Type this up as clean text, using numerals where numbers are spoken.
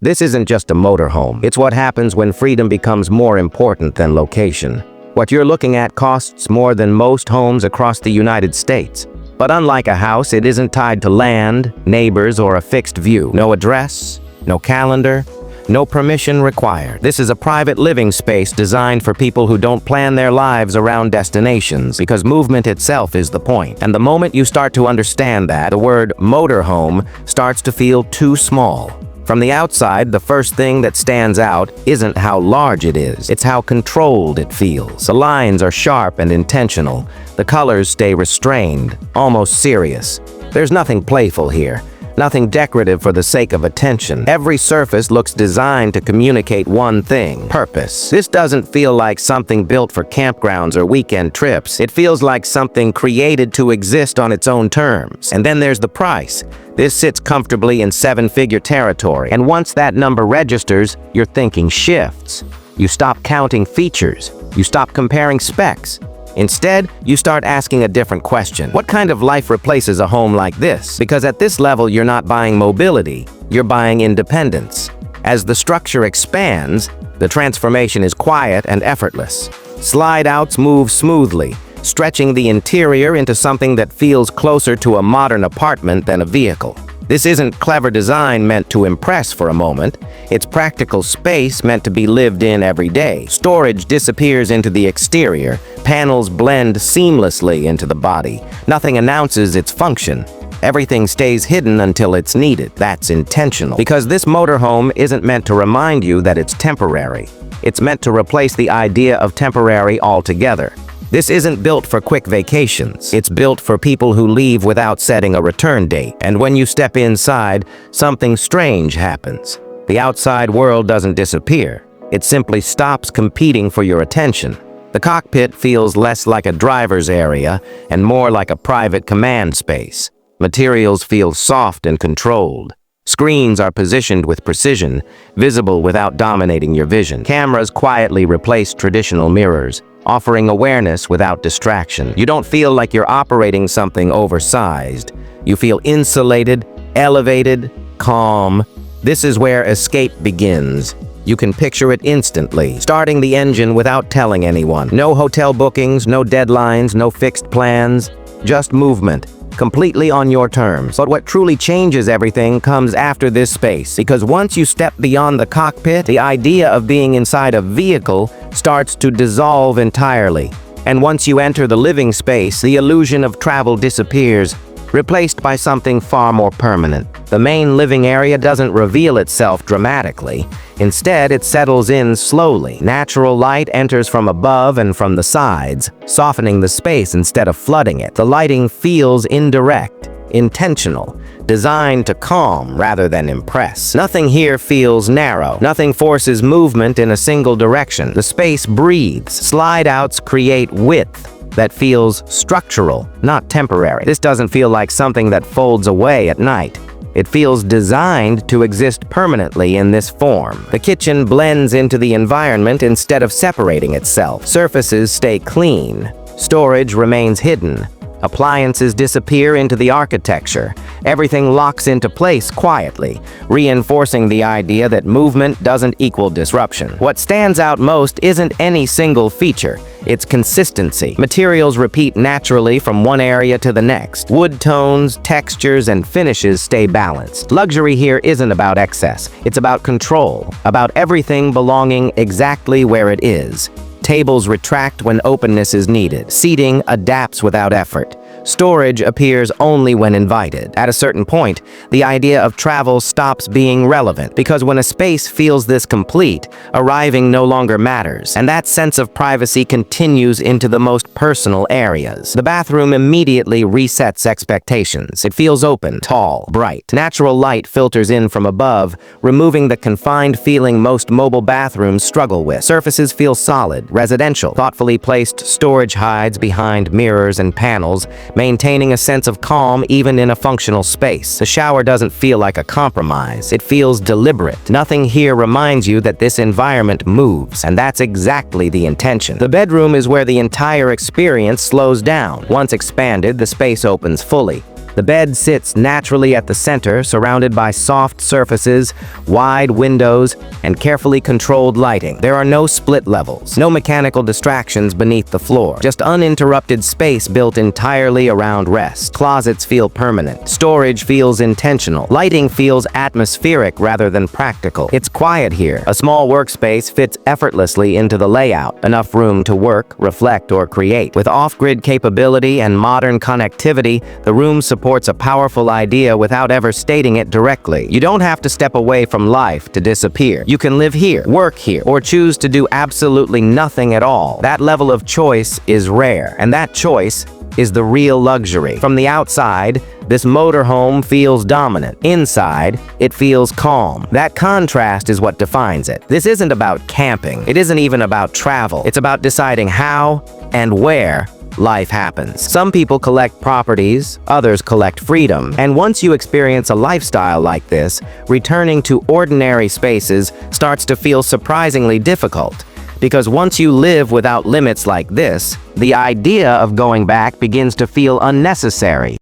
This isn't just a motorhome. It's what happens when freedom becomes more important than location. What you're looking at costs more than most homes across the United States. But unlike a house, it isn't tied to land, neighbors, or a fixed view. No address, no calendar, no permission required. This is a private living space designed for people who don't plan their lives around destinations, because movement itself is the point. And the moment you start to understand that, the word motorhome starts to feel too small. From the outside, the first thing that stands out isn't how large it is, it's how controlled it feels. The lines are sharp and intentional. The colors stay restrained, almost serious. There's nothing playful here. Nothing decorative for the sake of attention. Every surface looks designed to communicate one thing: purpose. This doesn't feel like something built for campgrounds or weekend trips. It feels like something created to exist on its own terms. And then there's the price. This sits comfortably in seven-figure territory. And once that number registers, your thinking shifts. You stop counting features. You stop comparing specs. Instead, you start asking a different question. What kind of life replaces a home like this? Because at this level, you're not buying mobility, you're buying independence. As the structure expands, the transformation is quiet and effortless. Slide-outs move smoothly, stretching the interior into something that feels closer to a modern apartment than a vehicle. This isn't clever design meant to impress for a moment. It's practical space meant to be lived in every day. Storage disappears into the exterior. Panels blend seamlessly into the body. Nothing announces its function. Everything stays hidden until it's needed. That's intentional. Because this motorhome isn't meant to remind you that it's temporary. It's meant to replace the idea of temporary altogether. This isn't built for quick vacations. It's built for people who leave without setting a return date. And when you step inside, something strange happens. The outside world doesn't disappear. It simply stops competing for your attention. The cockpit feels less like a driver's area and more like a private command space. Materials feel soft and controlled. Screens are positioned with precision, visible without dominating your vision. Cameras quietly replace traditional mirrors, offering awareness without distraction. You don't feel like you're operating something oversized. You feel insulated, elevated, calm. This is where escape begins. You can picture it instantly, starting the engine without telling anyone. No hotel bookings, no deadlines, no fixed plans, just movement, completely on your terms. But what truly changes everything comes after this space, because once you step beyond the cockpit, the idea of being inside a vehicle starts to dissolve entirely. And once you enter the living space, the illusion of travel disappears, replaced by something far more permanent. The main living area doesn't reveal itself dramatically. Instead, it settles in slowly. Natural light enters from above and from the sides, softening the space instead of flooding it. The lighting feels indirect, intentional, designed to calm rather than impress. Nothing here feels narrow. Nothing forces movement in a single direction. The space breathes. Slide-outs create width that feels structural, not temporary. This doesn't feel like something that folds away at night. It feels designed to exist permanently in this form. The kitchen blends into the environment instead of separating itself. Surfaces stay clean. Storage remains hidden. Appliances disappear into the architecture. Everything locks into place quietly, reinforcing the idea that movement doesn't equal disruption. What stands out most isn't any single feature. It's consistency. Materials repeat naturally from one area to the next. Wood tones, textures, and finishes stay balanced. Luxury here isn't about excess. It's about control, about everything belonging exactly where it is. Tables retract when openness is needed. Seating adapts without effort. Storage appears only when invited. At a certain point, the idea of travel stops being relevant, because when a space feels this complete, arriving no longer matters, and that sense of privacy continues into the most personal areas. The bathroom immediately resets expectations. It feels open, tall, bright. Natural light filters in from above, removing the confined feeling most mobile bathrooms struggle with. Surfaces feel solid, residential. Thoughtfully placed storage hides behind mirrors and panels, maintaining a sense of calm even in a functional space. The shower doesn't feel like a compromise. It feels deliberate. Nothing here reminds you that this environment moves, and that's exactly the intention. The bedroom is where the entire experience slows down. Once expanded, the space opens fully. The bed sits naturally at the center, surrounded by soft surfaces, wide windows, and carefully controlled lighting. There are no split levels, no mechanical distractions beneath the floor, just uninterrupted space built entirely around rest. Closets feel permanent. Storage feels intentional. Lighting feels atmospheric rather than practical. It's quiet here. A small workspace fits effortlessly into the layout, enough room to work, reflect, or create. With off-grid capability and modern connectivity, the room supports a powerful idea without ever stating it directly. You don't have to step away from life to disappear. You can live here, work here, or choose to do absolutely nothing at all. That level of choice is rare, and that choice is the real luxury. From the outside, this motorhome feels dominant. Inside, it feels calm. That contrast is what defines it. This isn't about camping. It isn't even about travel. It's about deciding how and where life happens. Some people collect properties, others collect freedom. And once you experience a lifestyle like this, returning to ordinary spaces starts to feel surprisingly difficult. Because once you live without limits like this, the idea of going back begins to feel unnecessary.